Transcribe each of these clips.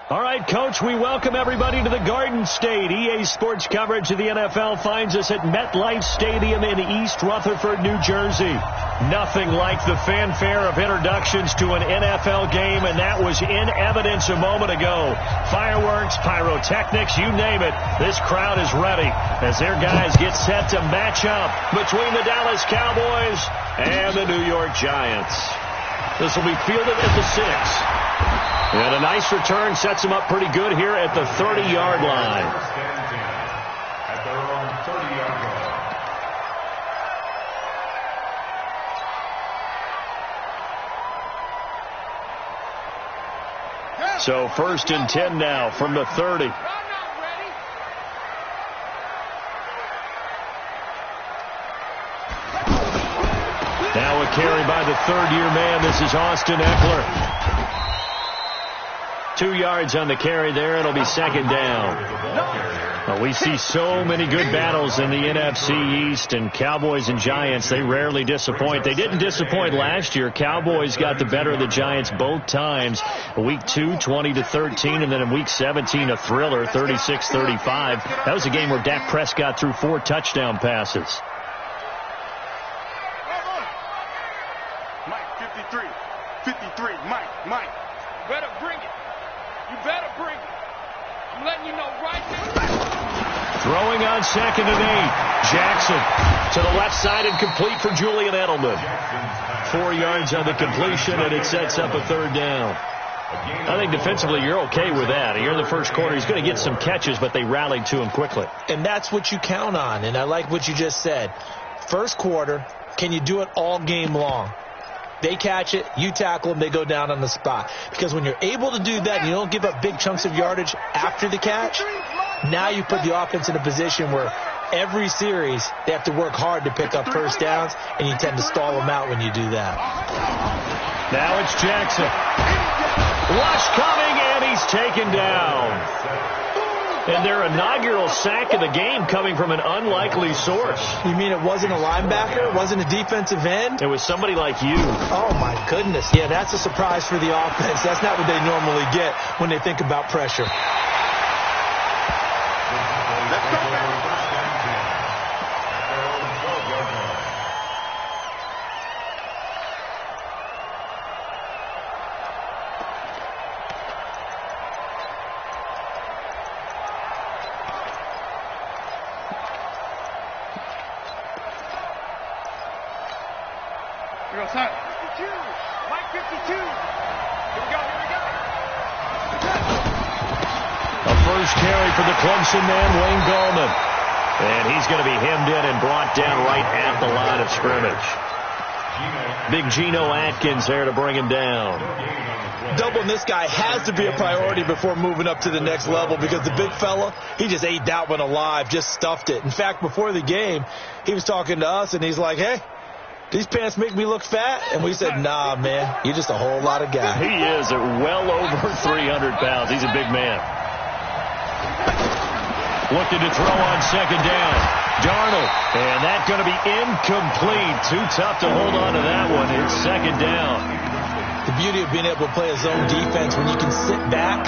All right, Coach, we welcome everybody to the Garden State. EA Sports coverage of the NFL finds us at MetLife Stadium in East Rutherford, New Jersey. Nothing like the fanfare of introductions to an NFL game, and that was in evidence a moment ago. Fireworks, pyrotechnics, you name it. This crowd is ready as their guys get set to match up between the Dallas Cowboys and the New York Giants. This will be fielded at the 6. And a nice return sets him up pretty good here at the 30-yard line. At their own 30-yard line. So 1st and 10 now from the 30. Now a carry by the third-year man. This is Austin Eckler. 2 yards on the carry there. It'll be 2nd down. Well, we see so many good battles in the NFC East, and Cowboys and Giants, they rarely disappoint. They didn't disappoint last year. Cowboys got the better of the Giants both times. Week 2, 20-13, and then in Week 17, a thriller, 36-35. That was a game where Dak Prescott threw 4 touchdown passes. Mike, 53, Mike. Better bring it. You better bring it. I'm letting you know right now. Throwing on 2nd and 8. Jackson to the left side and complete for Julian Edelman. 4 yards on the completion, and it sets up a 3rd down. I think defensively you're okay with that. Here in the first quarter, he's going to get some catches, but they rallied to him quickly. And that's what you count on, and I like what you just said. First quarter, can you do it all game long? They catch it, you tackle them, they go down on the spot. Because when you're able to do that and you don't give up big chunks of yardage after the catch, now you put the offense in a position where every series they have to work hard to pick up first downs, and you tend to stall them out when you do that. Now it's Jackson. Rush coming, and he's taken down. And their inaugural sack of the game coming from an unlikely source. You mean it wasn't a linebacker? It wasn't a defensive end? It was somebody like you. Oh, my goodness. Yeah, that's a surprise for the offense. That's not what they normally get when they think about pressure. Let's go back. Here we go, son. 52. Mike 52. Here we go. A first carry for the Clemson man, Wayne Gallman. And he's going to be hemmed in and brought down right at the line of scrimmage. Big Geno Atkins there to bring him down. Doubling this guy has to be a priority before moving up to the next level, because the big fella, he just ate that one alive, just stuffed it. In fact, before the game, he was talking to us, and he's like, hey, these pants make me look fat? And we said, nah, man, you're just a whole lot of guy. He is at well over 300 pounds. He's a big man. Looking to throw on 2nd down. Darnold, and that's going to be incomplete. Too tough to hold on to that one. It's 2nd down. The beauty of being able to play a zone defense, when you can sit back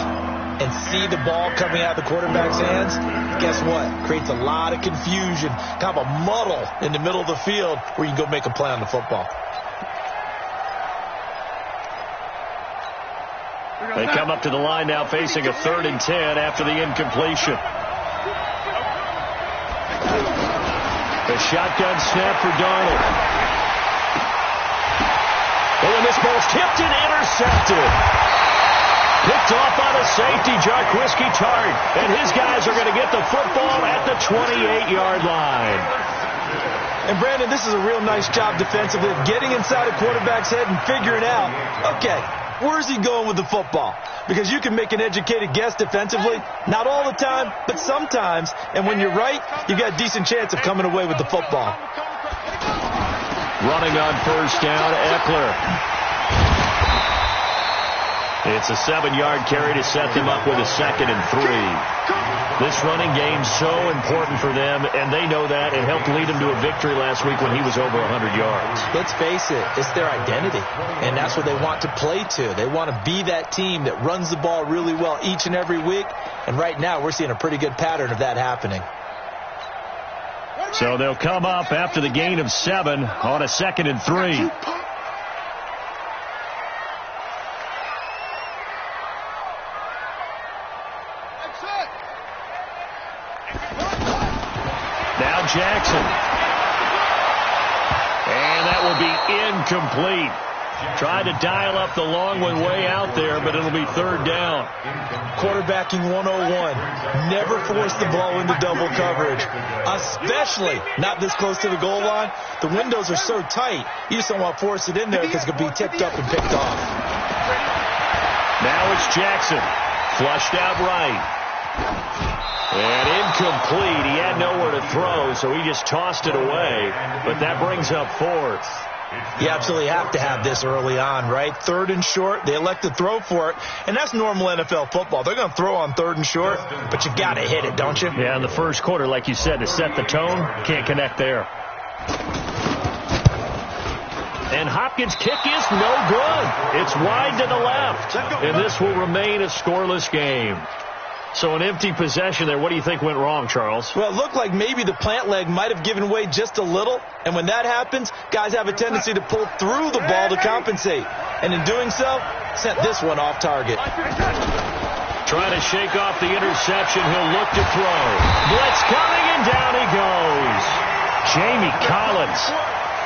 and see the ball coming out of the quarterback's hands, guess what? Creates a lot of confusion, kind of a muddle in the middle of the field where you can go make a play on the football. They come up to the line now facing a 3rd and 10 after the incompletion. The shotgun snap for Darnold. Oh, and this ball's tipped and intercepted. Picked off on a safety, Jarquiski Tart. And his guys are going to get the football at the 28-yard line. And, Brandon, this is a real nice job defensively of getting inside a quarterback's head and figuring out, okay, where's he going with the football? Because you can make an educated guess defensively. Not all the time, but sometimes. And when you're right, you've got a decent chance of coming away with the football. Running on 1st down, Eckler. It's a 7-yard carry to set them up with a 2nd and 3. This running game's so important for them, and they know that. It helped lead them to a victory last week when he was over 100 yards. Let's face it, it's their identity, and that's what they want to play to. They want to be that team that runs the ball really well each and every week, and right now we're seeing a pretty good pattern of that happening. So they'll come up after the gain of 7 on a 2nd and 3. Now Jackson. And that will be incomplete. Tried to dial up the long one way out there, but it'll be 3rd down. Quarterbacking 101. Never force the ball into double coverage, especially not this close to the goal line. The windows are so tight, you just don't want to force it in there because it could be tipped up and picked off. Now it's Jackson. Flushed out right. And incomplete. He had nowhere to throw, so he just tossed it away. But that brings up 4th. You absolutely have to have this early on, right? 3rd and short, they elect to throw for it, and that's normal NFL football. They're going to throw on 3rd and short, but you got to hit it, don't you? Yeah, in the first quarter, like you said, to set the tone, can't connect there. And Hopkins' kick is no good. It's wide to the left, and this will remain a scoreless game. So an empty possession there. What do you think went wrong, Charles? Well, it looked like maybe the plant leg might have given way just a little. And when that happens, guys have a tendency to pull through the ball to compensate. And in doing so, sent this one off target. Trying to shake off the interception. He'll look to throw. Blitz coming, and down he goes. Jamie Collins.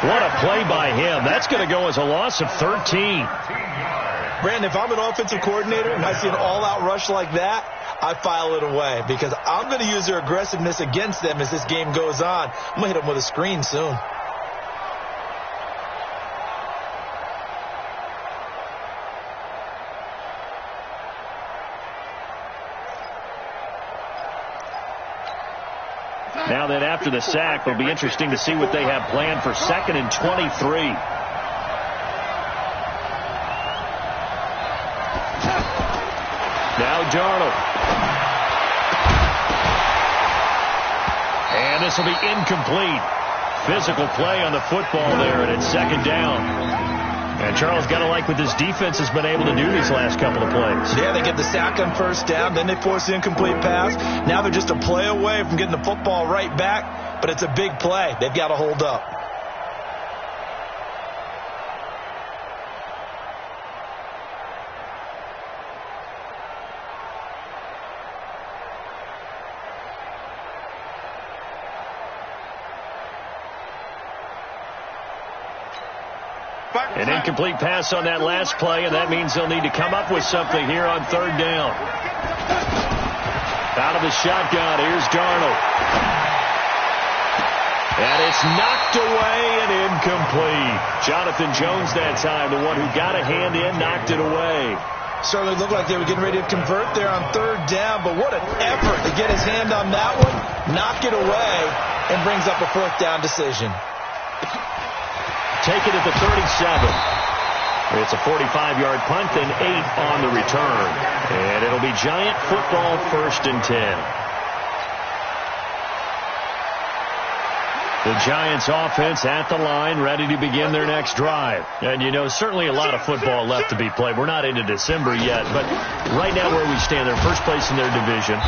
What a play by him. That's going to go as a loss of 13. Brandon, if I'm an offensive coordinator and I see an all-out rush like that, I file it away because I'm going to use their aggressiveness against them as this game goes on. I'm going to hit them with a screen soon. Now that after the sack, it'll be interesting to see what they have planned for 2nd and 23. Now Darnold. And this will be incomplete. Physical play on the football there, and it's 2nd down. And Charles, got to like what this defense has been able to do these last couple of plays. Yeah, they get the sack on 1st down, then they force the incomplete pass. Now they're just a play away from getting the football right back, but it's a big play. They've got to hold up. An incomplete pass on that last play, and that means they'll need to come up with something here on 3rd down. Out of the shotgun, here's Darnold. And it's knocked away and incomplete. Jonathan Jones that time, the one who got a hand in, knocked it away. Certainly looked like they were getting ready to convert there on 3rd down, but what an effort to get his hand on that one, knock it away, and brings up a 4th down decision. Take it at the 37. It's a 45-yard punt, then 8 on the return. And it'll be Giant football, 1st and 10. The Giants offense at the line, ready to begin their next drive. And, you know, certainly a lot of football left to be played. We're not into December yet, but right now where we stand, they're first place in their division,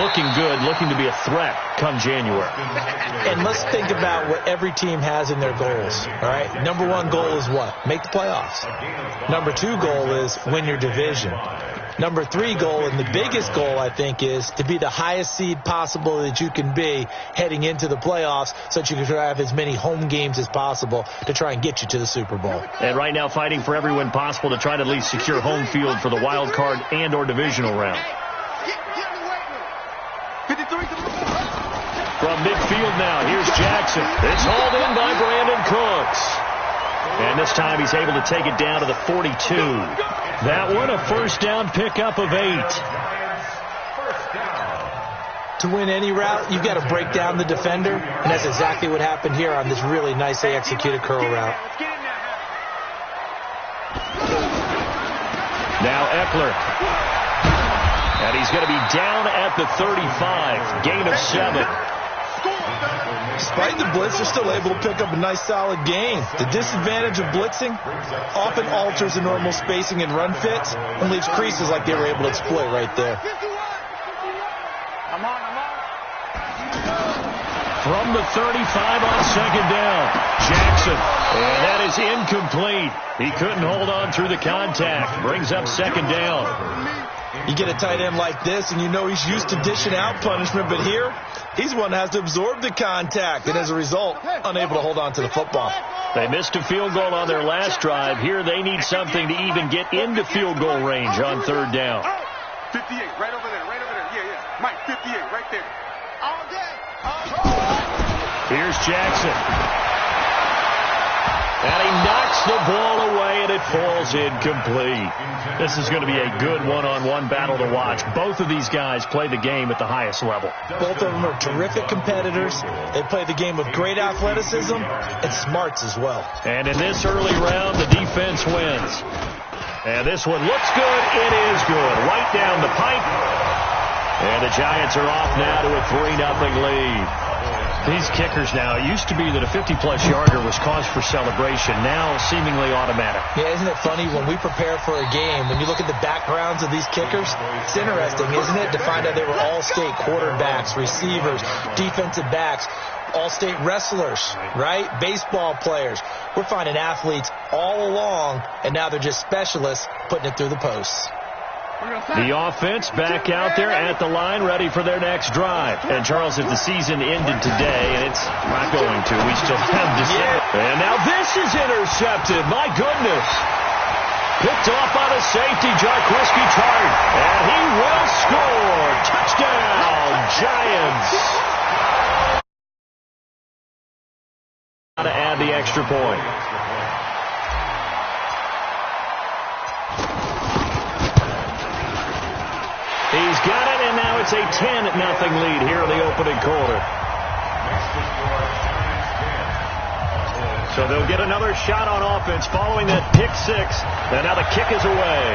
looking good, looking to be a threat come January. And let's think about what every team has in their goals, all right? Number 1 goal is what? Make the playoffs. Number 2 goal is win your division. Number 3 goal, and the biggest goal, I think, is to be the highest seed possible that you can be heading into the playoffs so that you can have as many home games as possible to try and get you to the Super Bowl. And right now fighting for every win possible to try to at least secure home field for the wild card and or divisional round. From midfield now, here's Jackson. It's hauled in by Brandon Cooks. And this time he's able to take it down to the 42. That one, a 1st down pickup of 8. To win any route, you've got to break down the defender, and that's exactly what happened here on this really nicely executed curl route. Now Eckler. And he's going to be down at the 35. Gain of 7. Despite the blitz, they're still able to pick up a nice solid gain. The disadvantage of blitzing often alters the normal spacing and run fits and leaves creases like they were able to exploit right there. From the 35 on second down, Jackson. And that is incomplete. He couldn't hold on through the contact. Brings up second down. You get a tight end like this, and you know he's used to dishing out punishment, but here, he's one that has to absorb the contact, and as a result, unable to hold on to the football. They missed a field goal on their last drive. Here they need something to even get into field goal range on third down. 58, right over there, right over there. Yeah. Mike, 58, right there. All day. Here's Jackson. And he knocks the ball away, and it falls incomplete. This is going to be a good one-on-one battle to watch. Both of these guys play the game at the highest level. Both of them are terrific competitors. They play the game with great athleticism and smarts as well. And in this early round, the defense wins. And this one looks good. It is good. Right down the pipe. And the Giants are off now to a 3-0 lead. These kickers now, it used to be that a 50-plus yarder was cause for celebration. Now seemingly automatic. Yeah, isn't it funny when we prepare for a game, when you look at the backgrounds of these kickers, it's interesting, isn't it, to find out they were all-state quarterbacks, receivers, defensive backs, all-state wrestlers, right? Baseball players. We're finding athletes all along, and now they're just specialists putting it through the posts. The offense back out there at the line, ready for their next drive. And, Charles, if the season ended today, and it's not going to, we still have December. And now this is intercepted. My goodness. Picked off by the safety, Jarquiski Tart. And he will score. Touchdown, Giants. To add the extra point. He's got it, and now it's a 10-0 lead here in the opening quarter. So they'll get another shot on offense following that pick six. And now the kick is away.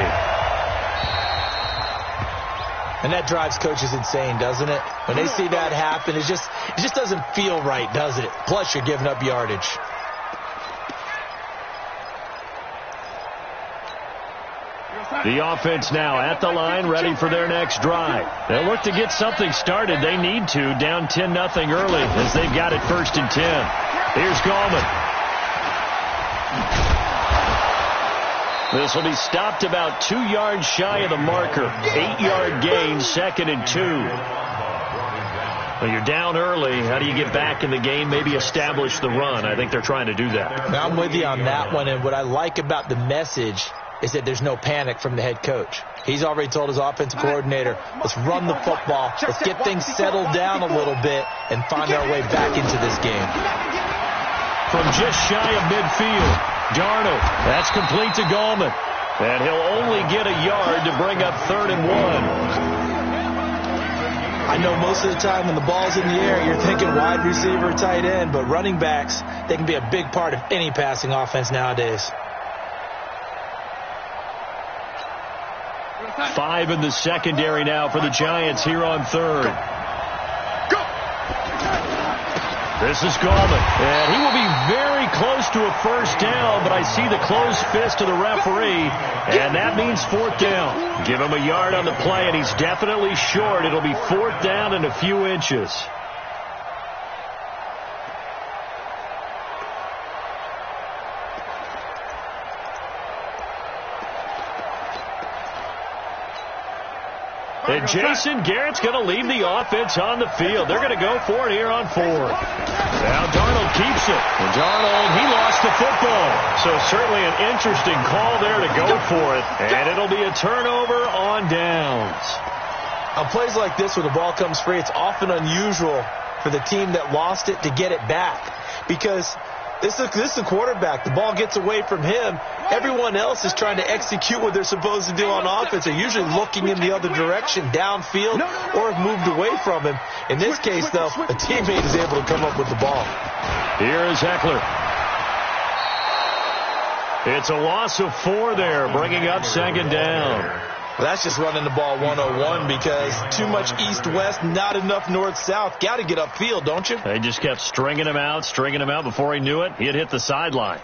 And that drives coaches insane, doesn't it? When they see that happen, it just doesn't feel right, does it? Plus, you're giving up yardage. The offense now at the line, ready for their next drive. They'll look to get something started. They need to, down 10-0 early as they've got it 1st and 10. Here's Gallman. This will be stopped about 2 yards shy of the marker. 8-yard gain, 2nd and 2. Well, you're down early. How do you get back in the game? Maybe establish the run. I think they're trying to do that. I'm with you on that one, and what I like about the message is that there's no panic from the head coach. He's already told his offensive coordinator, let's run the football, let's get things settled down a little bit and find our way back into this game. From just shy of midfield, Darnold, that's complete to Gallman. And he'll only get a yard to bring up 3rd and 1. I know most of the time when the ball's in the air, you're thinking wide receiver, tight end, but running backs, they can be a big part of any passing offense nowadays. 5 in the secondary now for the Giants here on 3rd. This is Gallman, and he will be very close to a 1st down, but I see the closed fist of the referee, and that means 4th down. Give him a yard on the play, and he's definitely short. It'll be 4th down and a few inches. And Jason Garrett's going to leave the offense on the field. They're going to go for it here on 4th. Now Darnold keeps it. And Darnold, he lost the football. So certainly an interesting call there to go for it. And it'll be a turnover on downs. On plays like this where the ball comes free, it's often unusual for the team that lost it to get it back. Because this is the quarterback. The ball gets away from him. Everyone else is trying to execute what they're supposed to do on offense. They're usually looking in the other direction, downfield, or have moved away from him. In this case, though, a teammate is able to come up with the ball. Here is Eckler. It's a loss of 4 there, bringing up 2nd down. Well, that's just running the ball 101 because too much east-west, not enough north-south. Got to get upfield, don't you? They just kept stringing him out. Before he knew it, he had hit the sideline.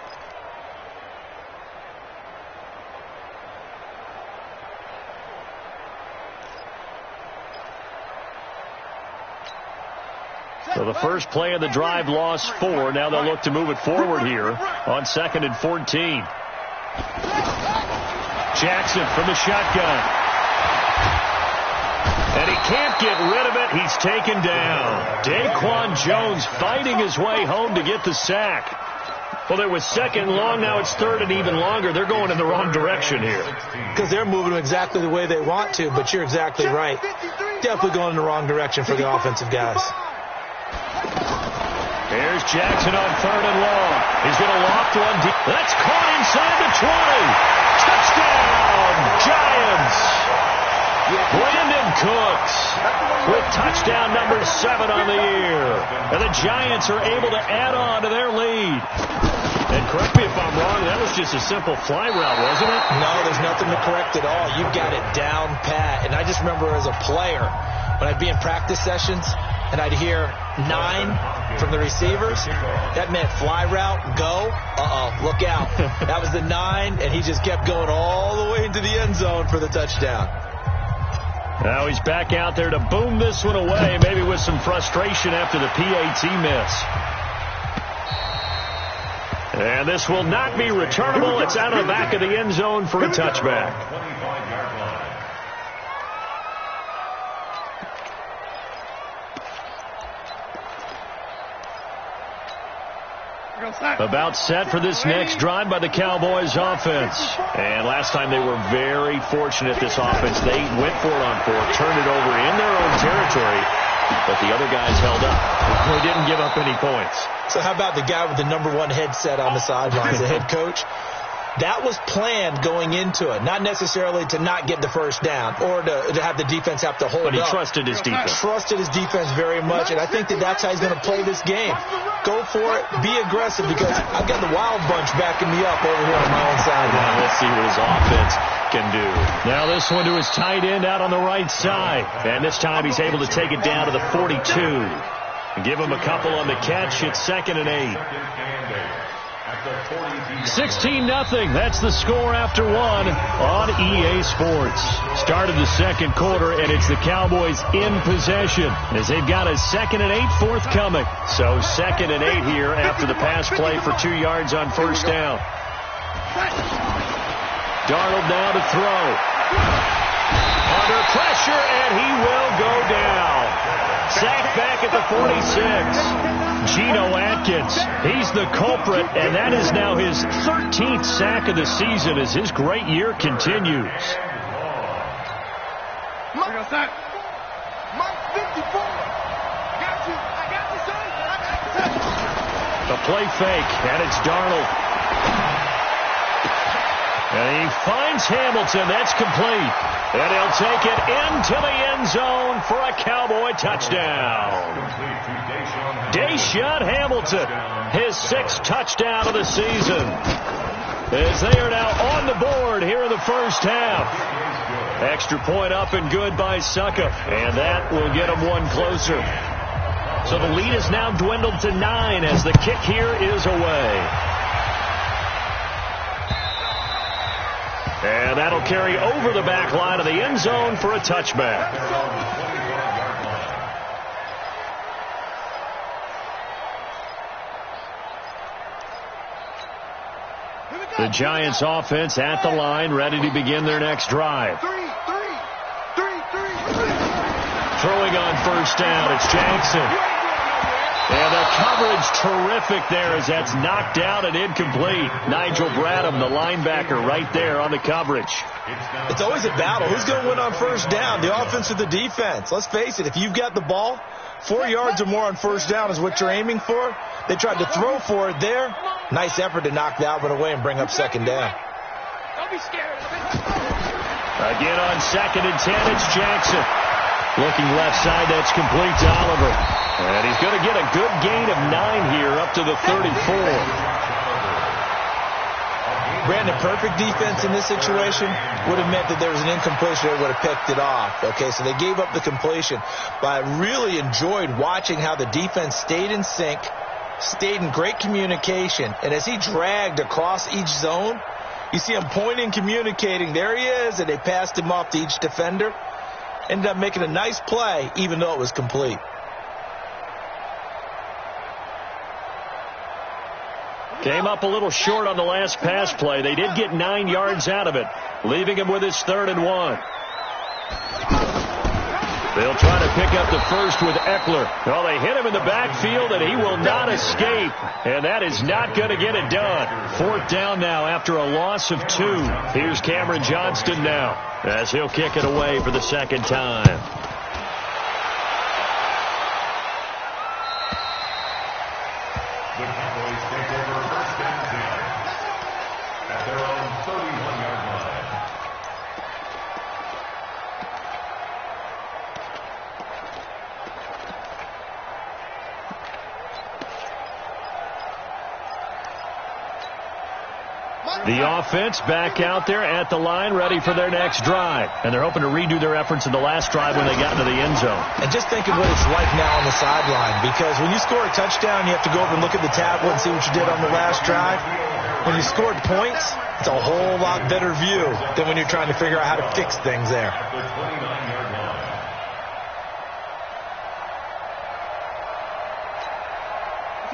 So the first play of the drive lost 4. Now they'll look to move it forward here on 2nd and 14. Jackson from the shotgun. And he can't get rid of it. He's taken down. Daquan Jones fighting his way home to get the sack. Well, there was 2nd and long. Now it's 3rd and even longer. They're going in the wrong direction here. Because they're moving exactly the way they want to, but you're exactly right. Definitely going in the wrong direction for the offensive guys. Here's Jackson on 3rd and long. He's going to loft one deep. That's caught inside the 20. Touchdown, Giants. Brandon Cooks with touchdown number 7 on the year. And the Giants are able to add on to their lead. And correct me if I'm wrong, that was just a simple fly route, wasn't it? No, there's nothing to correct at all. You've got it down pat. And I just remember as a player, when I'd be in practice sessions, and I'd hear 9 from the receivers, that meant fly route, go, look out. That was the 9, and he just kept going all the way into the end zone for the touchdown. Now he's back out there to boom this one away, maybe with some frustration after the PAT miss. And this will not be returnable. It's out of the back of the end zone for a touchback. About set for this next drive by the Cowboys offense. And last time they were very fortunate, this offense. They went for it on 4th, turned it over in their own territory, but the other guys held up. They didn't give up any points. So how about the guy with the number 1 headset on the sidelines, the head coach? That was planned going into it, not necessarily to not get the first down or to have the defense have to hold up. But he trusted his defense. Trusted his defense very much, and I think that's how he's going to play this game. Go for it, be aggressive, because I've got the wild bunch backing me up over here on my own side. Now let's see what his offense can do. Now this one to his tight end out on the right side. And this time he's able to take it down to the 42. And give him a couple on the catch. It's 2nd and 8. 16-0. That's the score after 1 on EA Sports. Started the second quarter, and it's the Cowboys in possession as they've got a 2nd and 8 forthcoming. So 2nd and 8 here after the pass play for 2 yards on first down. Darnold now to throw. Under pressure, and he will go down. Sacked back at the 46. Geno Atkins, he's the culprit, and that is now his 13th sack of the season as his great year continues. Mike 54. The play fake, and it's Darnold. And he finds Hamilton. That's complete. And he'll take it into the end zone for a Cowboy touchdown. Deshaun Hamilton, his 6th touchdown of the season. As they are now on the board here in the first half. Extra point up and good by Succa. And that will get them one closer. So the lead is now dwindled to 9 as the kick here is away. And that'll carry over the back line of the end zone for a touchback. The Giants offense at the line, ready to begin their next drive. Throwing on first down, it's Jackson. And the coverage terrific there as that's knocked down and incomplete. Nigel Bradham, the linebacker, right there on the coverage. It's always a battle. Who's going to win on first down, the offense or the defense? Let's face it, if you've got the ball, 4 yards or more on first down is what you're aiming for. They tried to throw for it there. Nice effort to knock that one away and bring up second down. Don't be scared. Again on 2nd and 10, it's Jackson. Looking left side, that's complete to Oliver. And he's going to get a good gain of 9 here up to the 34. Brandon, perfect defense in this situation would have meant that there was an incompletion. They would have picked it off. Okay, so they gave up the completion. But I really enjoyed watching how the defense stayed in sync, stayed in great communication. And as he dragged across each zone, you see him pointing, communicating. There he is, and they passed him off to each defender. Ended up making a nice play, even though it was complete. Came up a little short on the last pass play. They did get 9 yards out of it, leaving him with his 3rd and 1. They'll try to pick up the first with Eckler. Well, they hit him in the backfield, and he will not escape. And that is not going to get it done. 4th down now after a loss of 2. Here's Cameron Johnston now as he'll kick it away for the 2nd time. The Cowboys take over 1st and 10 at their own 31-yard line. The offense back out there at the line, ready for their next drive. And they're hoping to redo their efforts in the last drive when they got into the end zone. And just think of what it's like now on the sideline, because when you score a touchdown, you have to go over and look at the tablet and see what you did on the last drive. When you scored points, it's a whole lot better view than when you're trying to figure out how to fix things there.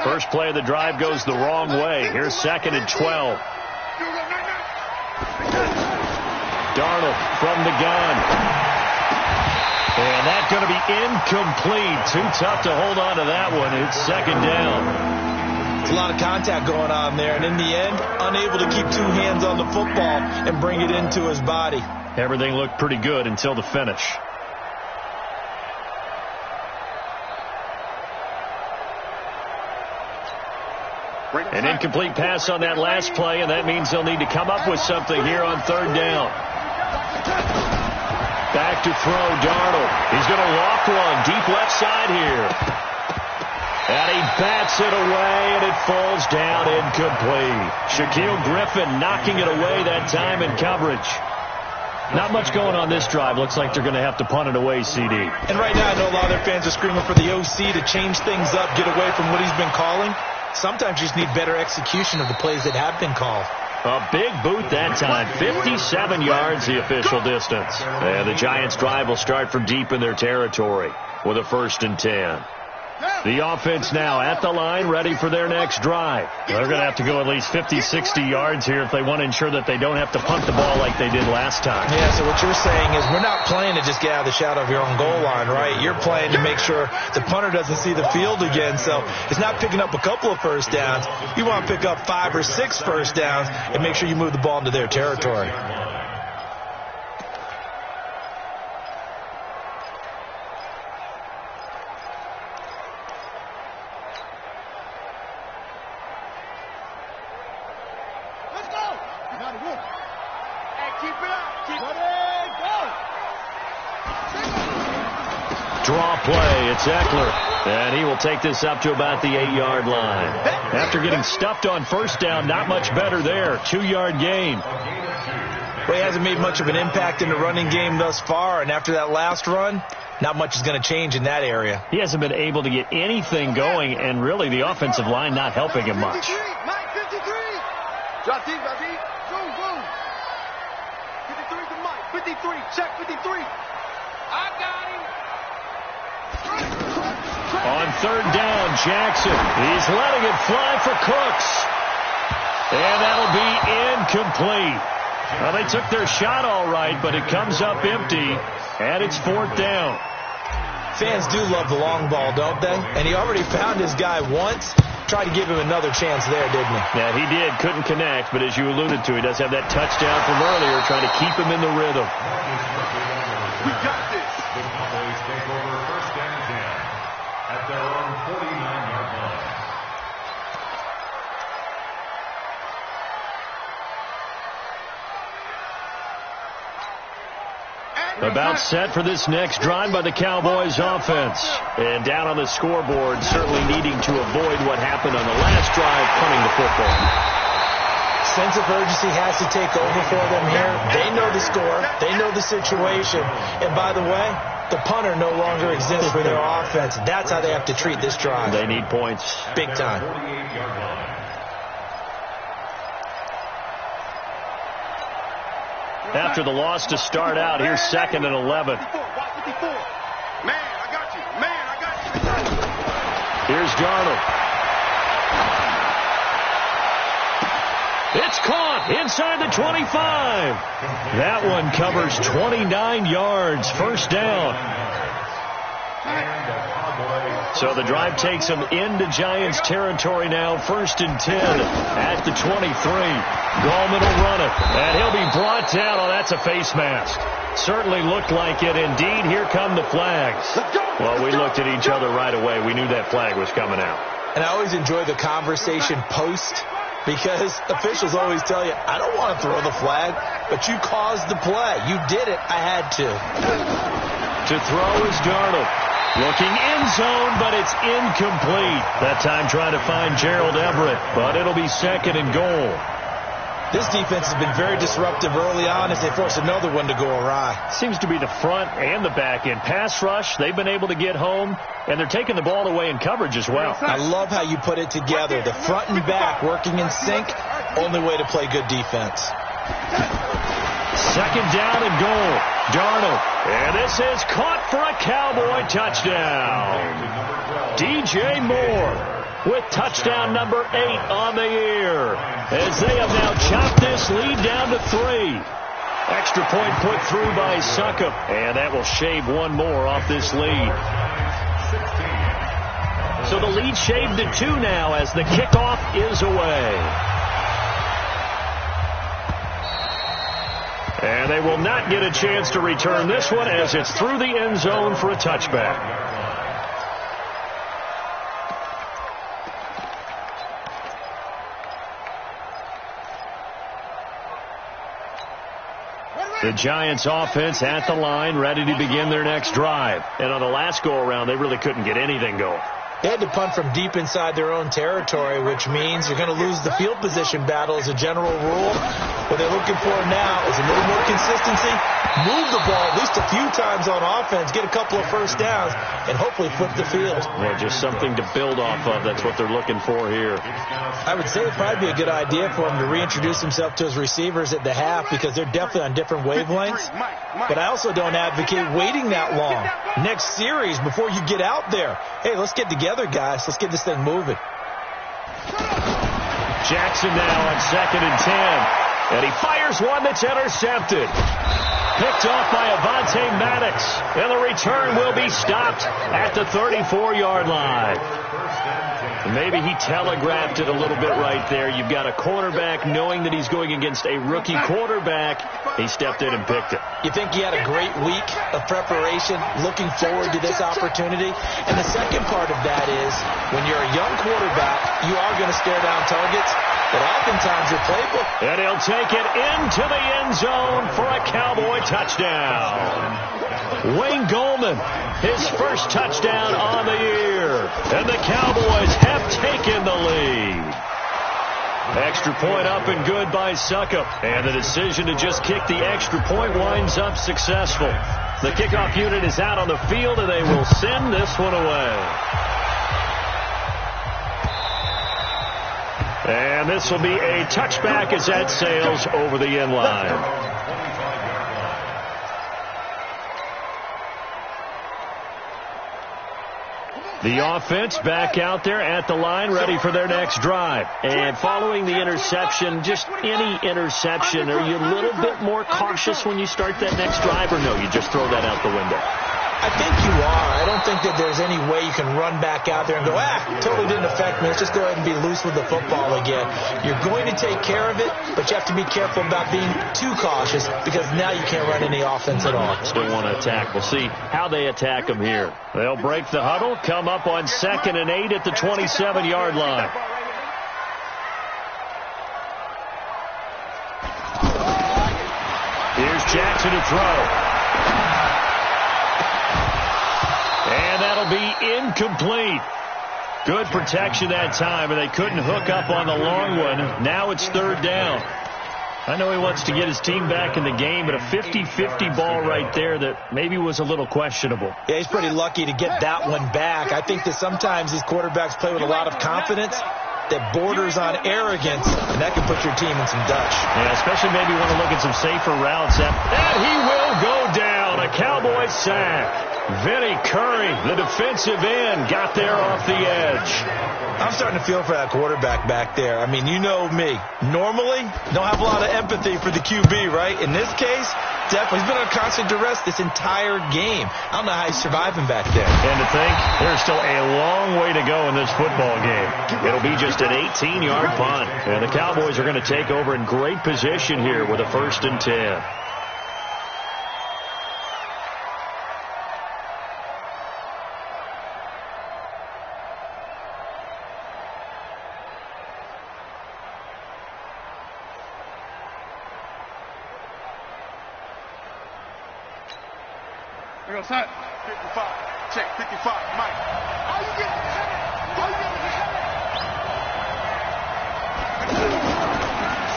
First play of the drive goes the wrong way. Here's 2nd and 12. Darnold from the gun. And that's going to be incomplete. Too tough to hold on to that one. It's 2nd down. It's a lot of contact going on there. And in the end, unable to keep 2 hands on the football and bring it into his body. Everything looked pretty good until the finish. An incomplete pass on that last play, and that means they'll need to come up with something here on 3rd down. Back to throw, Darnold. He's going to walk one deep left side here. And he bats it away, and it falls down incomplete. Shaquille Griffin knocking it away that time in coverage. Not much going on this drive. Looks like they're going to have to punt it away, CD. And right now I know a lot of their fans are screaming for the OC to change things up, get away from what he's been calling. Sometimes you just need better execution of the plays that have been called. A big boot that time. 57 yards the official distance. And the Giants' drive will start from deep in their territory with a 1st and 10. The offense now at the line, ready for their next drive. They're going to have to go at least 50, 60 yards here if they want to ensure that they don't have to punt the ball like they did last time. Yeah, so what you're saying is we're not playing to just get out of the shadow of your own goal line, right? You're playing to make sure the punter doesn't see the field again. So it's not picking up a couple of first downs. You want to pick up 5 or 6 first downs and make sure you move the ball into their territory. Draw play, it's Eckler. And he will take this up to about the 8-yard line. After getting stuffed on 1st down, not much better there. 2-yard gain. Well, he hasn't made much of an impact in the running game thus far, and after that last run, not much is going to change in that area. He hasn't been able to get anything going, and really the offensive line not helping him much. Mike 53. Drop deep, drop deep. Zoom, zoom. 53 to Mike. 53. Check 53. I got him. On 3rd down, Jackson. He's letting it fly for Cooks. And that'll be incomplete. Well, they took their shot all right, but it comes up empty, and it's 4th down. Fans do love the long ball, don't they? And he already found his guy once. Tried to give him another chance there, didn't he? Yeah, he did. Couldn't connect, but as you alluded to, he does have that touchdown from earlier, trying to keep him in the rhythm. We got this. The Cowboys take over 1st and 10 at their own 49-yard line. About set for this next drive by the Cowboys offense. And down on the scoreboard, certainly needing to avoid what happened on the last drive, punting the football. sense of urgency has to take over for them here. They know the score. They know the situation. And by the way, the punter no longer exists for their offense. That's how they have to treat this drive. They need points. Big time. After the loss to start out, here's 2nd and 11. Man, I got you. Man, I got you. Here's Darnold. It's caught inside the 25. That one covers 29 yards. First down. So the drive takes them into Giants territory now. 1st and 10 at the 23. Gallman will run it, and he'll be brought down. Oh, that's a face mask. Certainly looked like it. Indeed, here come the flags. Well, we looked at each other right away. We knew that flag was coming out. And I always enjoy the conversation post, because officials always tell you, I don't want to throw the flag, but you caused the play. You did it. I had to. To throw is Darnold. Looking end zone, but it's incomplete. That time trying to find Gerald Everett, but it'll be 2nd and goal. This defense has been very disruptive early on as they force another one to go awry. Seems to be the front and the back end. Pass rush, they've been able to get home, and they're taking the ball away in coverage as well. I love how you put it together. The front and back working in sync, only way to play good defense. 2nd down and goal. Darnold. And this is caught for a Cowboy touchdown. DJ Moore with touchdown number 8 on the year, as they have now chopped this lead down to 3. Extra point put through by Succop, and that will shave one more off this lead. So the lead shaved to 2 now as the kickoff is away. And they will not get a chance to return this one as it's through the end zone for a touchback. The Giants offense at the line, ready to begin their next drive. And on the last go-around, they really couldn't get anything going. They had to punt from deep inside their own territory, which means you're going to lose the field position battle as a general rule. What they're looking for now is a little more consistency, move the ball at least a few times on offense, get a couple of first downs, and hopefully flip the field. Yeah, just something to build off of. That's what they're looking for here. I would say it'd probably be a good idea for him to reintroduce himself to his receivers at the half, because they're definitely on different wavelengths. But I also don't advocate waiting that long. Next series, before you get out there, hey, let's get together, guys. Let's get this thing moving. Jackson now on 2nd and 10. And he fires one that's intercepted. Picked off by Avonte Maddox. And the return will be stopped at the 34-yard line. Maybe he telegraphed it a little bit right there. You've got a quarterback knowing that he's going against a rookie quarterback. He stepped in and picked it. You think he had a great week of preparation, looking forward to this opportunity? And the second part of that is, when you're a young quarterback, you are going to stare down targets, but oftentimes your playbook. And he'll take it into the end zone for a Cowboy touchdown. Wayne Gallman, his first touchdown on the year. And the Cowboys have taken the lead. Extra point up and good by Succop. And the decision to just kick the extra point winds up successful. The kickoff unit is out on the field, and they will send this one away. And this will be a touchback as that sails over the end line. The offense back out there at the line, ready for their next drive. And following the interception, just any interception, are you a little bit more cautious when you start that next drive, or no, you just throw that out the window? I think you are. I don't think that there's any way you can run back out there and go, totally didn't affect me. Let's just go ahead and be loose with the football again. You're going to take care of it, but you have to be careful about being too cautious, because now you can't run any offense at all. Still want to attack. We'll see how they attack them here. They'll break the huddle, come up on 2nd and 8 at the 27-yard line. Here's Jackson to throw. And that'll be incomplete. Good protection that time, and they couldn't hook up on the long one. Now it's third down. I know he wants to get his team back in the game, but a 50-50 ball right there that maybe was a little questionable. Yeah, he's pretty lucky to get that one back. I think that sometimes these quarterbacks play with a lot of confidence that borders on arrogance, and that can put your team in some dutch. Yeah, especially maybe want to look at some safer routes. And he will go down. A Cowboys sack. Vinny Curry, the defensive end, got there off the edge. I'm starting to feel for that quarterback back there. I mean, you know me. Normally, don't have a lot of empathy for the QB, right? In this case, definitely. He's been under constant duress this entire game. I don't know how he's surviving back there. And to think, there's still a long way to go in this football game. It'll be just an 18-yard punt. And the Cowboys are going to take over in great position here with a 1st and 10. Here goes Hunt. 55. Check. 55. Mike. How you getting the header? How you getting the header?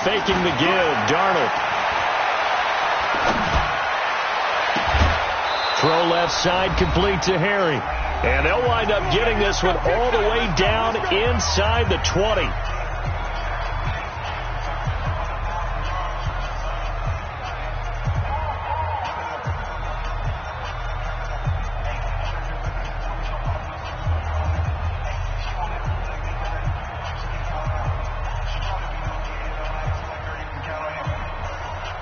Faking the give. Darnold. Throw left side complete to Harry. And they'll wind up getting this one all the way down inside the 20.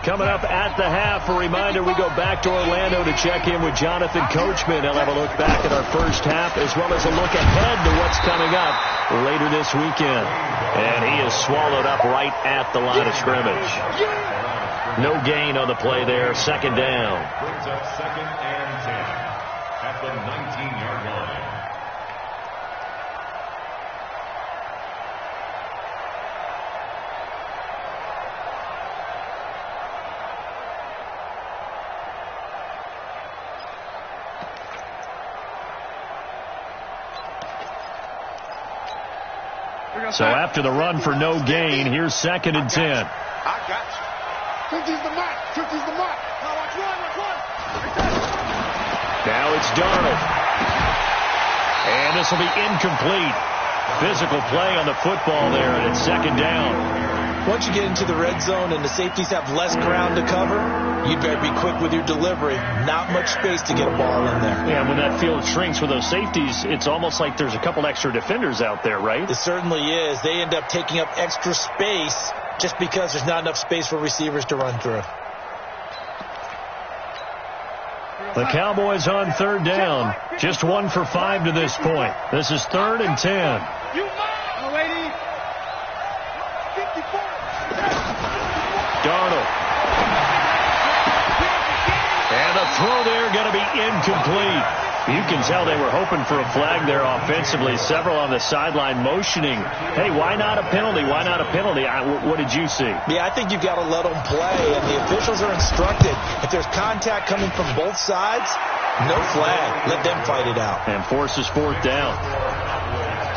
Coming up at the half, a reminder, we go back to Orlando to check in with Jonathan Coachman. He'll have a look back at our first half as well as a look ahead to what's coming up later this weekend. And he is swallowed up right at the line of scrimmage. No gain on the play there. 2nd down. Brings up 2nd and 10 at the 19-yard line. So after the run for no gain, here's 2nd and 10. I got you. 50's the mark. 50's the mark. Now watch one. Now it's Darnold. And this will be incomplete. Physical play on the football there, and it's 2nd down. Once you get into the red zone and the safeties have less ground to cover, you better be quick with your delivery. Not much space to get a ball in there. Yeah, when that field shrinks with those safeties, it's almost like there's a couple extra defenders out there, right? It certainly is. They end up taking up extra space just because there's not enough space for receivers to run through. The Cowboys on 3rd down. Just 1 for 5 to this point. This is 3rd and 10. You mine, lady. 54. Darnold. And the throw there going to be incomplete. You can tell they were hoping for a flag there offensively. Several on the sideline motioning, hey, why not a penalty? Why not a penalty? What did you see? Yeah, I think you've got to let them play, and the officials are instructed. If there's contact coming from both sides, no flag. Let them fight it out. And forces 4th down.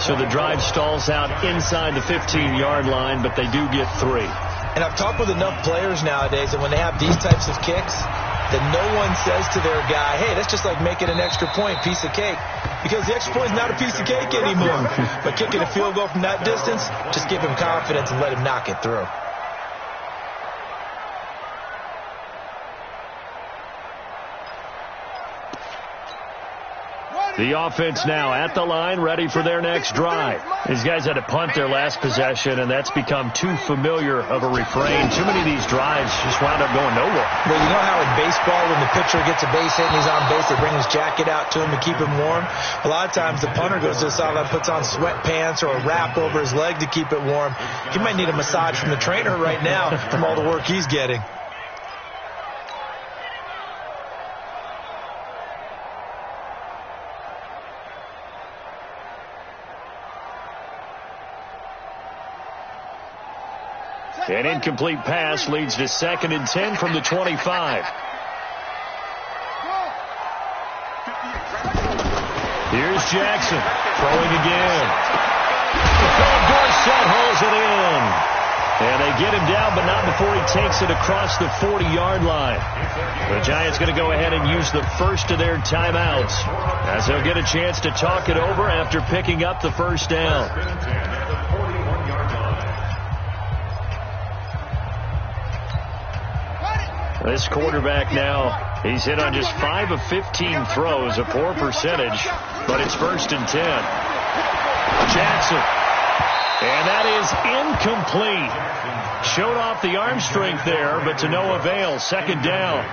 So the drive stalls out inside the 15-yard line, but they do get 3. And I've talked with enough players nowadays that when they have these types of kicks, that no one says to their guy, hey, that's just like making an extra point, piece of cake. Because the extra point is not a piece of cake anymore. But kicking a field goal from that distance, just give him confidence and let him knock it through. The offense now at the line, ready for their next drive. These guys had to punt their last possession, and that's become too familiar of a refrain. Too many of these drives just wound up going nowhere. Well, you know how in baseball, when the pitcher gets a base hit and he's on base, they bring his jacket out to him to keep him warm? A lot of times the punter goes to the sideline, puts on sweatpants or a wrap over his leg to keep it warm. He might need a massage from the trainer right now from all the work he's getting. An incomplete pass leads to 2nd and 10 from the 25. Here's Jackson. Throwing again. Philip Dorsett hauls it in. And they get him down, but not before he takes it across the 40-yard line. The Giants going to go ahead and use the first of their timeouts as they'll get a chance to talk it over after picking up the first down. This quarterback now, he's hit on just 5 of 15 throws, a poor percentage, but it's 1st and 10. Jackson. And that is incomplete. Showed off the arm strength there, but to no avail. 2nd down.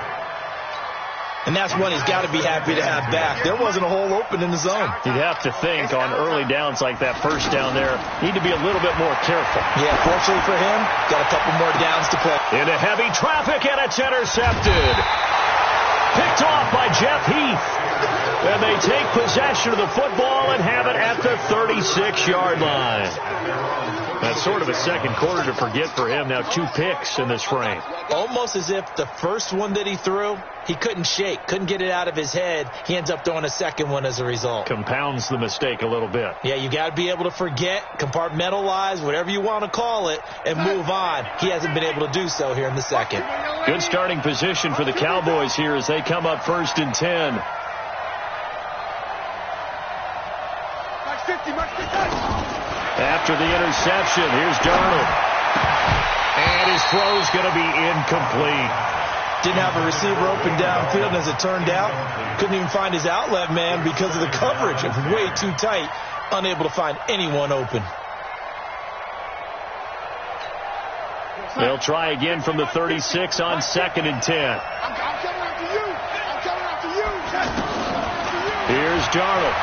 And that's one he's got to be happy to have back. There wasn't a hole open in the zone. You'd have to think on early downs like that first down there, need to be a little bit more careful. Yeah, fortunately for him, got a couple more downs to play. Into heavy traffic, and it's intercepted. Picked off by Jeff Heath. And they take possession of the football and have it at the 36-yard line. That's sort of a second quarter to forget for him. Now 2 picks in this frame. Almost as if the first one that he threw, he couldn't shake, couldn't get it out of his head. He ends up throwing a second one as a result. Compounds the mistake a little bit. Yeah, you got to be able to forget, compartmentalize, whatever you want to call it, and move on. He hasn't been able to do so here in the second. Good starting position for the Cowboys here as they come up 1st and 10. After the interception, here's Darnold. And his throw's going to be incomplete. Didn't have a receiver open downfield, and as it turned out, couldn't even find his outlet man because of the coverage. It was way too tight, unable to find anyone open. They'll try again from the 36 on 2nd and 10. I'm coming after you. I'm coming after you. Here's Darnold.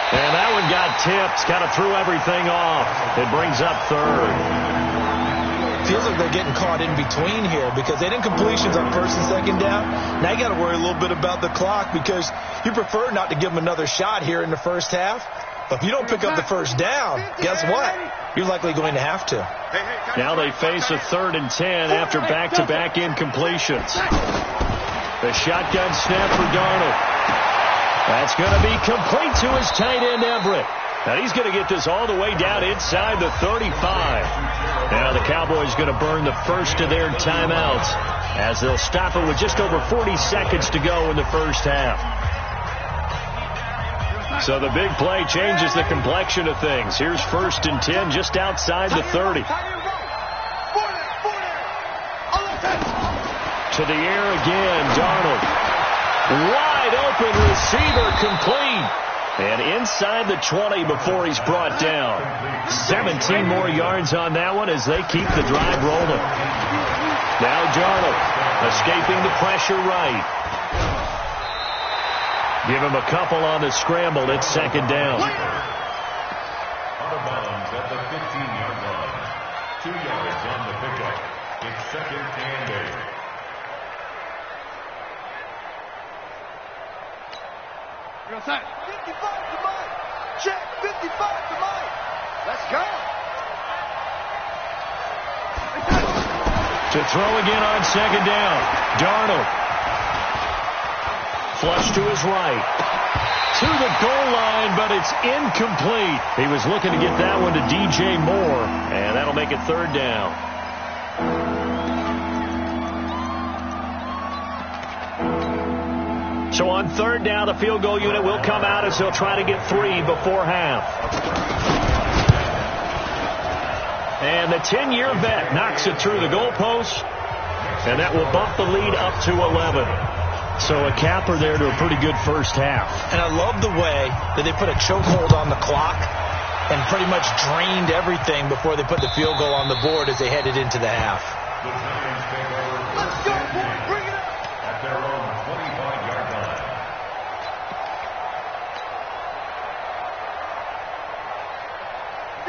And that one got tipped. Kind of threw everything off. It brings up 3rd. Feels like they're getting caught in between here because they didn't completions on 1st and 2nd down. Now you got to worry a little bit about the clock because you prefer not to give them another shot here in the first half. But if you don't pick up the first down, guess what? You're likely going to have to. Now they face a 3rd and 10 after back-to-back incompletions. The shotgun snap for Darnold. That's going to be complete to his tight end, Everett. And he's going to get this all the way down inside the 35. Now the Cowboys going to burn the first of their timeouts as they'll stop it with just over 40 seconds to go in the first half. So the big play changes the complexion of things. Here's 1st and 10 just outside the 30. To the air again, Darnold. Wide open receiver complete. And inside the 20 before he's brought down. 17 more yards on that one as they keep the drive rolling. Now Darnold escaping the pressure right. Give him a couple on the scramble. It's 2nd down. Out of bounds at the 15-yard line. 2 yards on the pickup. It's 2nd and 8. You're set. 55 to Mike. Check. 55 to Mike. Let's go. To throw again on 2nd down. Darnold. Flush to his right. To the goal line, but it's incomplete. He was looking to get that one to DJ Moore, and that'll make it 3rd down. So on 3rd down, the field goal unit will come out as they'll try to get 3 before half. And the 10-year vet knocks it through the goalpost, and that will bump the lead up to 11. So a capper there to a pretty good first half. And I love the way that they put a chokehold on the clock and pretty much drained everything before they put the field goal on the board as they headed into the half. Let's go, boy. Bring it up. At their own 25-yard line.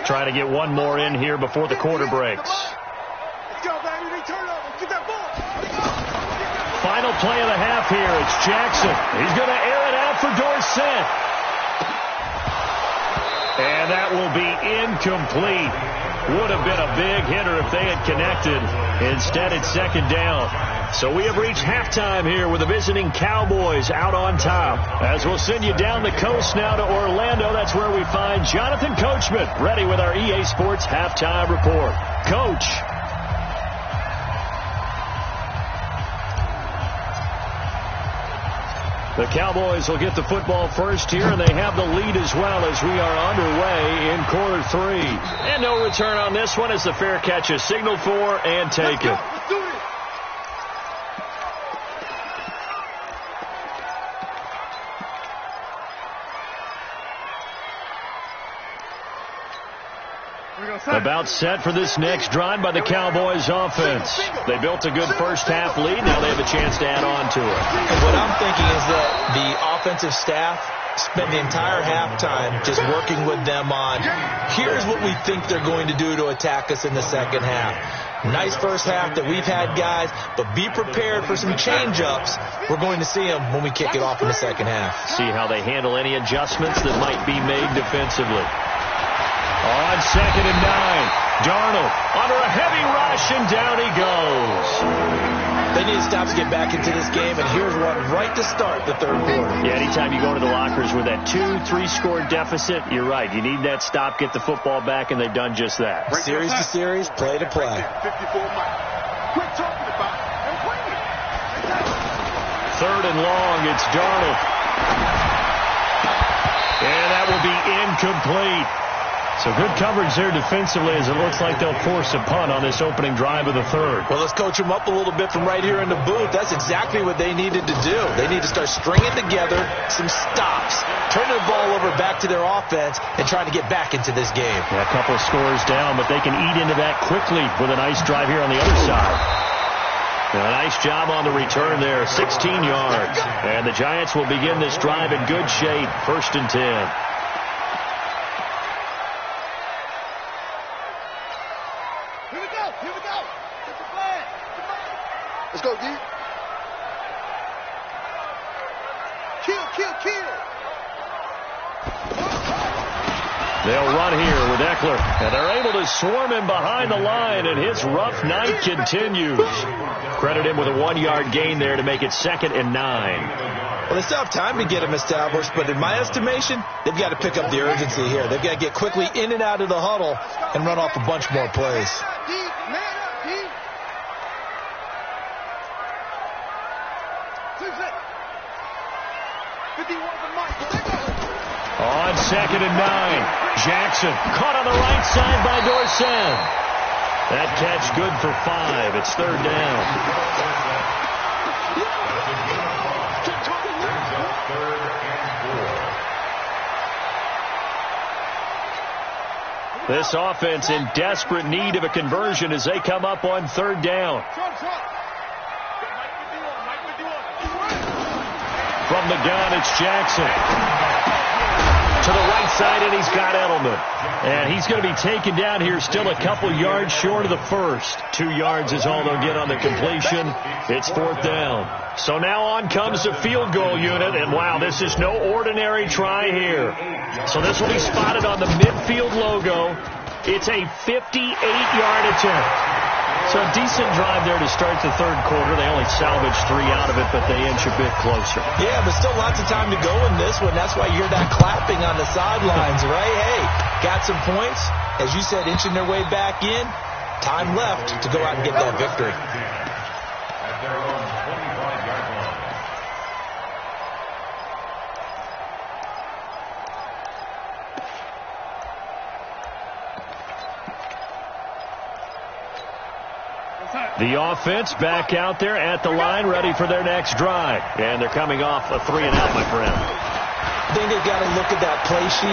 Trying to get one more in here before the quarter breaks. Let's go, baby. Turn over. Get that ball. Final play of the half here. It's Jackson. He's going to air it out for Dorsett. And that will be incomplete. Would have been a big hitter if they had connected. Instead, it's 2nd down. So we have reached halftime here with the visiting Cowboys out on top. As we'll send you down the coast now to Orlando, that's where we find Jonathan Coachman ready with our EA Sports halftime report. Coach. The Cowboys will get the football first here, and they have the lead as well as we are underway in quarter 3. And no return on this one as the fair catch is signaled for and taken. Let's do this. About set for this next drive by the Cowboys offense. They built a good first half lead. Now they have a chance to add on to it. And what I'm thinking is that the offensive staff spent the entire halftime just working with them on, here's what we think they're going to do to attack us in the second half. Nice first half that we've had, guys, but be prepared for some change-ups. We're going to see them when we kick it off in the second half. See how they handle any adjustments that might be made defensively. On 2nd and 9, Darnold under a heavy rush, and down he goes. They need to stop to get back into this game, and here's one right to start the third quarter. Yeah, anytime you go into the lockers with that 2-3-score deficit, you're right. You need that stop, get the football back, and they've done just that. Series to series, play to play. 54 Mike. Quit talking about it and bring it. 3rd and long, it's Darnold. And that will be incomplete. So good coverage there defensively as it looks like they'll force a punt on this opening drive of the third. Well, let's coach them up a little bit from right here in the booth. That's exactly what they needed to do. They need to start stringing together some stops, turning the ball over back to their offense, and trying to get back into this game. Yeah, a couple of scores down, but they can eat into that quickly with a nice drive here on the other side. A nice job on the return there, 16 yards. And the Giants will begin this drive in good shape, 1st and 10. Let's go, D. Kill. They'll run here with Eckler, and they're able to swarm him behind the line, and his rough night continues. Credit him with a 1-yard gain there to make it 2nd and 9. Well, they still have time to get him established, but in my estimation, they've got to pick up the urgency here. They've got to get quickly in and out of the huddle and run off a bunch more plays. On 2nd and 9, Jackson caught on the right side by Dorsett. That catch good for 5. It's 3rd down. This offense in desperate need of a conversion as they come up on 3rd down. From the gun, it's Jackson. To the right side, and he's got Edelman. And he's going to be taken down here still a couple yards short of the first. 2 yards is all they'll get on the completion. It's 4th down. So now on comes the field goal unit, and wow, this is no ordinary try here. So this will be spotted on the midfield logo. It's a 58-yard attempt. So a decent drive there to start the third quarter. They only salvaged 3 out of it, but they inch a bit closer. Yeah, but still lots of time to go in this one. That's why you hear that clapping on the sidelines, right? Hey, got some points. As you said, inching their way back in. Time left to go out and get that victory. At their own 25-yard line. The offense back out there at the line, ready for their next drive. And they're coming off a 3-and-out, my friend. I think they've got to look at that play sheet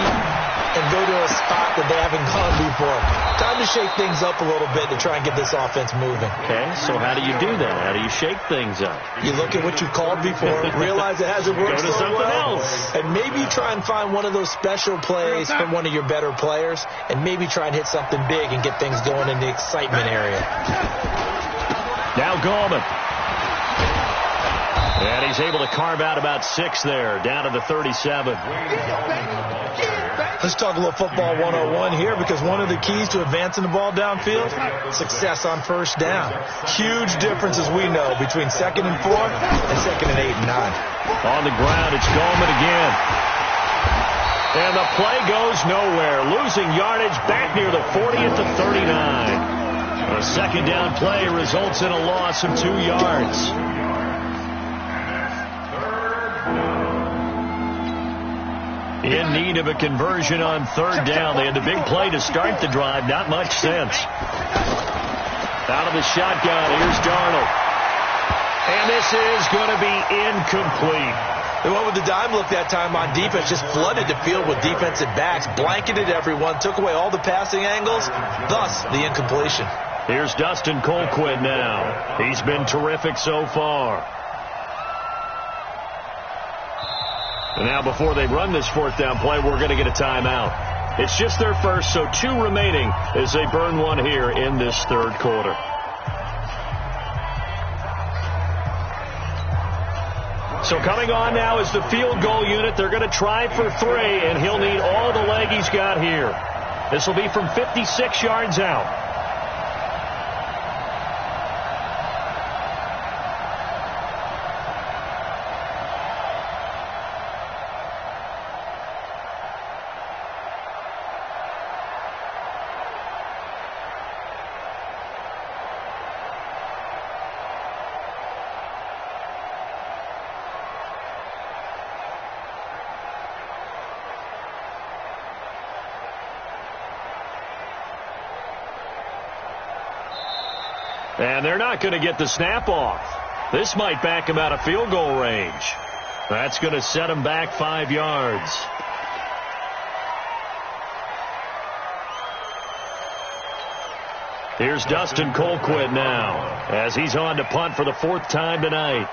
and go to a spot that they haven't gone before. Time to shake things up a little bit to try and get this offense moving. Okay, so how do you do that? How do you shake things up? You look at what you called before, realize it hasn't worked Go to so something well, else. and maybe try and find one of those special plays from one of your better players, and maybe try and hit something big and get things going in the excitement area. Now Gallman. And he's able to carve out about 6 there, down to the 37. Let's talk a little football 101 here, because one of the keys to advancing the ball downfield, success on first down. Huge difference, as we know, between 2nd and 4 and 2nd and 8 and 9. On the ground, it's Goldman again. And the play goes nowhere, losing yardage back near the 40 at the 39. A second down play results in a loss of 2 yards. In need of a conversion on 3rd down. They had the big play to start the drive. Not much sense. Out of the shotgun. Here's Darnold. And this is going to be incomplete. And what would the dime look that time on defense? Just flooded the field with defensive backs, blanketed everyone, took away all the passing angles, thus the incompletion. Here's Dustin Colquitt now. He's been terrific so far. And now before they run this 4th down play, we're going to get a timeout. It's just their first, so 2 remaining as they burn one here in this 3rd quarter. So coming on now is the field goal unit. They're going to try for 3, and he'll need all the leg he's got here. This will be from 56 yards out. And they're not going to get the snap off. This might back him out of field goal range. That's going to set him back 5 yards. Here's Dustin Colquitt now, as he's on to punt for the 4th time tonight.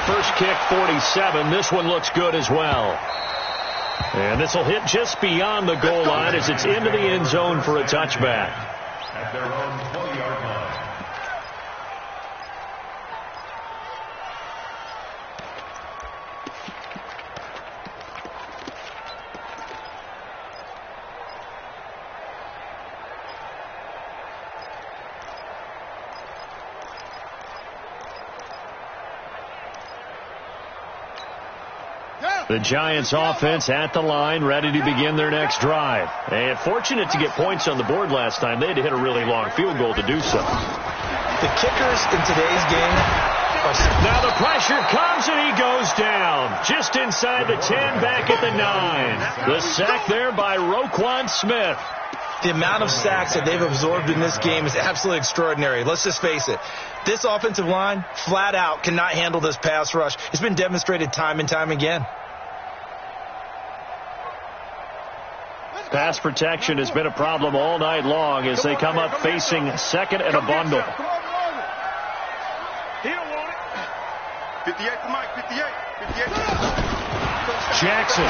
First kick, 47. This one looks good as well. And this will hit just beyond the goal line as it's into the end zone for a touchback. At their own 20-yard line. The Giants offense at the line, ready to begin their next drive. And fortunate to get points on the board last time. They had to hit a really long field goal to do so. The kickers in today's game are... Now the pressure comes and he goes down. Just inside the 10, back at the 9. The sack there by Roquan Smith. The amount of sacks that they've absorbed in this game is absolutely extraordinary. Let's just face it. This offensive line, flat out, cannot handle this pass rush. It's been demonstrated time and time again. Pass protection has been a problem all night long as they come up facing 2nd and a bundle. He don't want it. 58 to Mike, 58. 58. Jackson.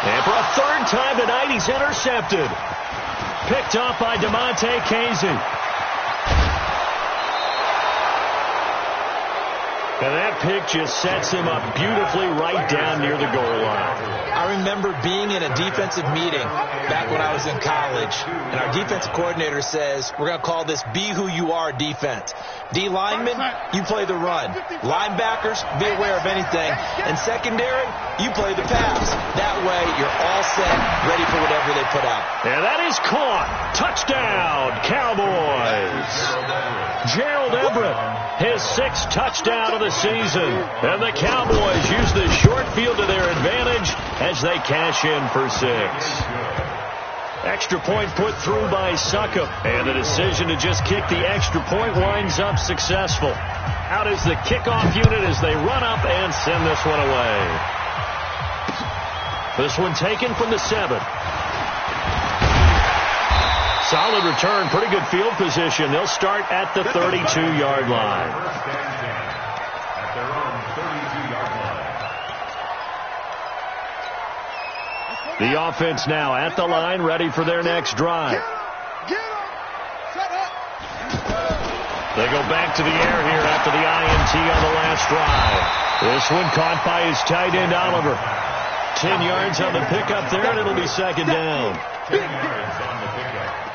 And for a 3rd time tonight, he's intercepted. Picked up by DeMonte Casey. And that pick just sets him up beautifully right down near the goal line. I remember being in a defensive meeting back when I was in college, and our defensive coordinator says, we're going to call this Be Who You Are defense. D linemen, you play the run. Linebackers, be aware of anything. And secondary, you play the pass. That way, you're all set, ready for whatever they put out. And that is caught. Touchdown, Cowboys. Gerald Everett, his 6th touchdown of the season. And the Cowboys use the short field to their advantage as they cash in for 6. Extra point put through by Succop. And the decision to just kick the extra point winds up successful. Out is the kickoff unit as they run up and send this one away. This one taken from the 7. Solid return, pretty good field position. They'll start at the 32-yard line. At their own 32-yard line. The offense now at the line, ready for their next drive. Get him! Shut up! They go back to the air here after the INT on the last drive. This one caught by his tight end, Oliver. 10 yards on the pickup there, and it'll be second down.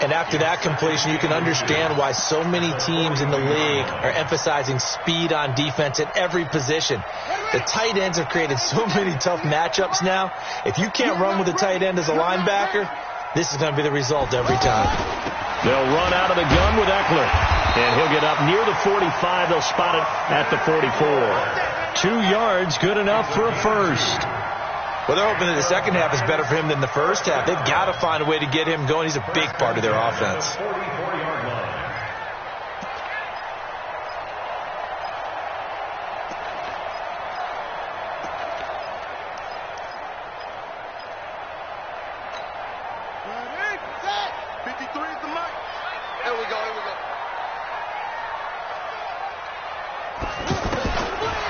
And after that completion, you can understand why so many teams in the league are emphasizing speed on defense at every position. The tight ends have created so many tough matchups now. If you can't run with a tight end as a linebacker, this is going to be the result every time. They'll run out of the gun with Eckler. And he'll get up near the 45. They'll spot it at the 44. 2 yards, good enough for a first. Well, they're hoping that the second half is better for him than the first half. They've got to find a way to get him going. He's a big part of their offense.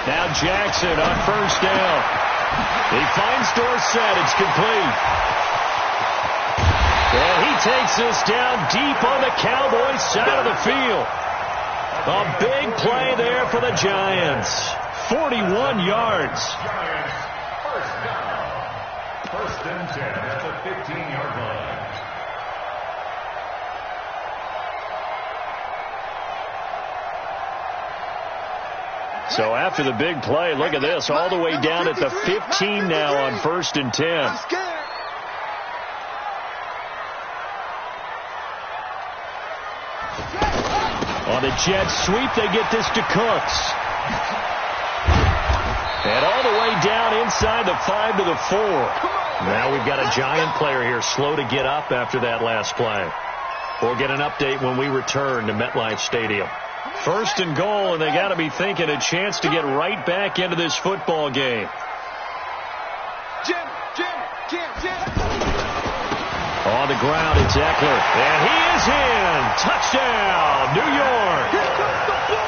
Now Jackson on first down. He finds Dorsett. It's complete. And he takes this down deep on the Cowboys side of the field. A big play there for the Giants. 41 yards. First down. First and 10 at the 15-yard line. So after the big play, look at this, all the way down at the 15 now on first and 10. On the jet sweep, they get this to Cooks. And all the way down inside the 5 to the 4. Now we've got a Giant player here slow to get up after that last play. We'll get an update when we return to MetLife Stadium. First and goal, and they got to be thinking a chance to get right back into this football game. On the ground, it's Eckler, and he is in. Touchdown, New York.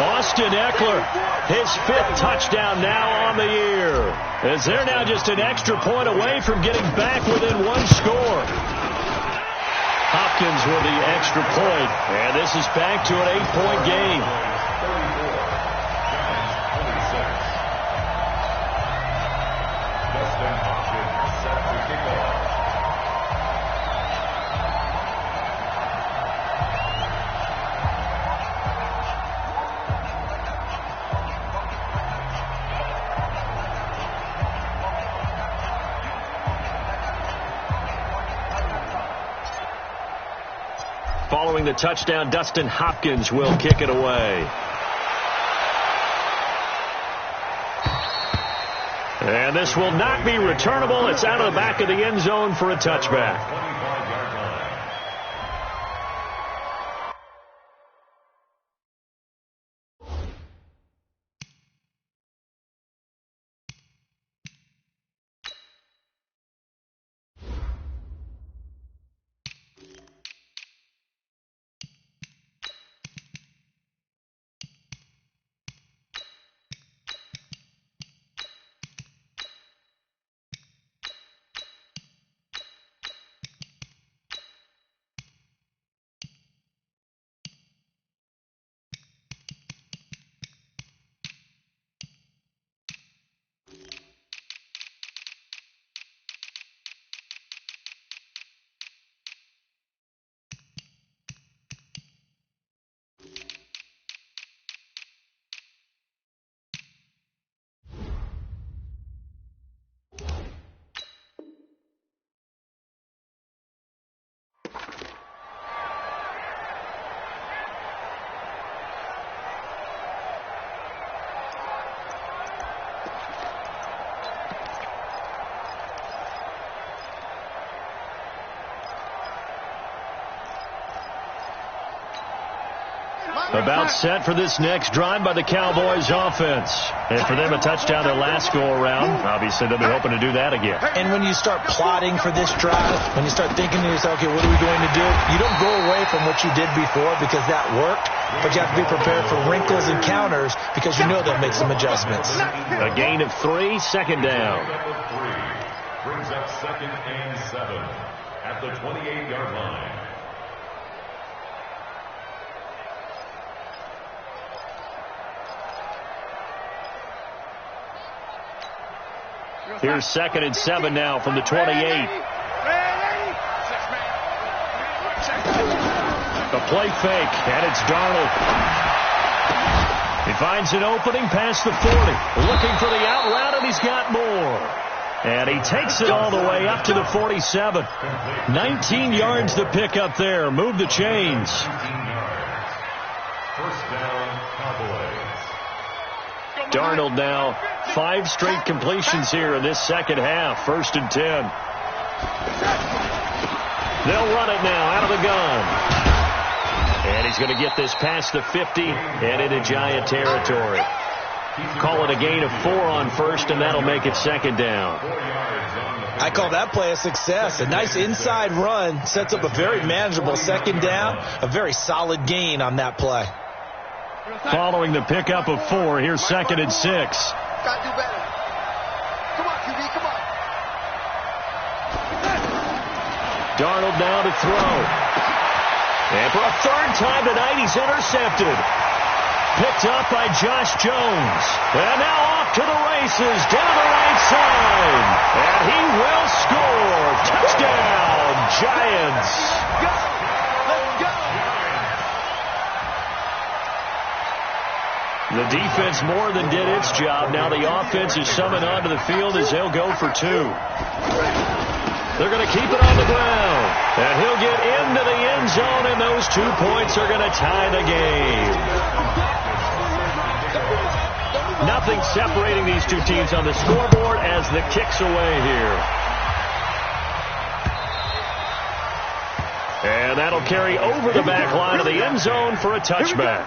Austin Eckler, his 5th touchdown now on the year. As they're now just an extra point away from getting back within 1 score. Hopkins with the extra point, and this is back to an 8-point game. Following the touchdown, Dustin Hopkins will kick it away. And this will not be returnable. It's out of the back of the end zone for a touchback. About set for this next drive by the Cowboys offense. And for them, a touchdown their last go-around. Obviously, they'll be hoping to do that again. And when you start plotting for this drive, when you start thinking to yourself, okay, what are we going to do? You don't go away from what you did before because that worked, but you have to be prepared for wrinkles and counters because you know they'll make some adjustments. A gain of 3, second down. Brings up 2nd and 7 at the 28-yard line. Here's 2nd and 7 now from the 28. The play fake, and it's Darnold. He finds an opening past the 40. Looking for the out route, and he's got more. And he takes it all the way up to the 47. 19 yards to pick up there. Move the chains. First down, Cowboys. Darnold now 5 straight completions here in this second half. 1st and 10. They'll run it now out of the gun. And he's going to get this past the 50 and into Giant territory. Call it a gain of 4 on 1st, and that'll make it 2nd down. I call that play a success. A nice inside run sets up a very manageable 2nd down. A very solid gain on that play. Following the pickup of 4, here's 2nd and 6. Gotta do better. Come on, QB, come on. Darnold now to throw. And for a 3rd time tonight, he's intercepted. Picked up by Josh Jones. And now off to the races down the right side. And he will score. Touchdown, Giants. Go! Let's go! The defense more than did its job. Now the offense is summoned onto the field as they'll go for 2. They're going to keep it on the ground. And he'll get into the end zone, and those 2 points are going to tie the game. Nothing separating these two teams on the scoreboard as the kick's away here. And that'll carry over the back line of the end zone for a touchback.